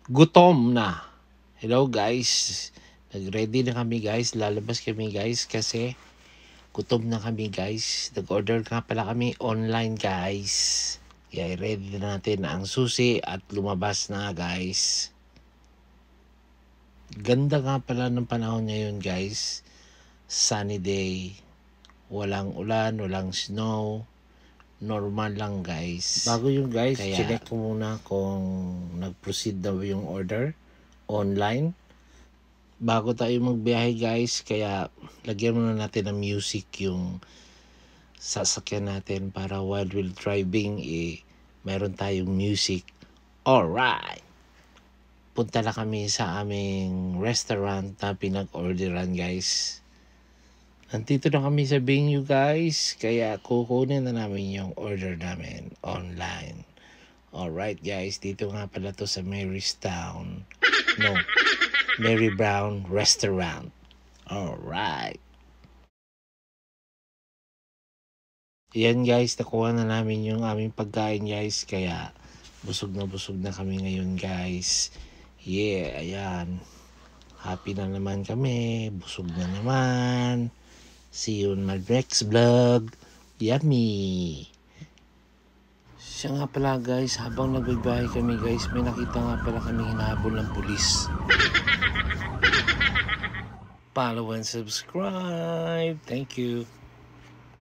Gutom na. Hello guys. Nag-ready na kami guys. Lalabas kami guys kasi gutom na kami guys. Nag-order nga pala kami online guys. Kaya ready na natin ang susi at lumabas na guys. Ganda nga pala ng panahon ngayon guys. Sunny day. Walang ulan, walang snow. Normal lang guys. Bago yung guys, check ko muna kung nag-proceed daw yung order online. Bago tayo magbiyahe guys, kaya lagyan muna natin ng music yung sasakyan natin para while we're driving, meron tayong music. Alright! Punta na kami sa aming restaurant na pinag-orderan guys. Nandito na kami sa venue guys, kaya kukunin na namin yung order namin online. Alright guys, dito nga pala to sa Mary's Town. No, Mary Brown Restaurant. Alright. Yan guys, nakuha na namin yung aming pagkain guys, kaya busog na kami ngayon guys. Yeah, ayan. Happy na naman kami, busog na naman. See you in my next vlog. Yummy! Siya nga pala guys, habang nagbibiyahe kami guys, may nakita nga pala kami hinahabol ng pulis. Follow and subscribe. Thank you.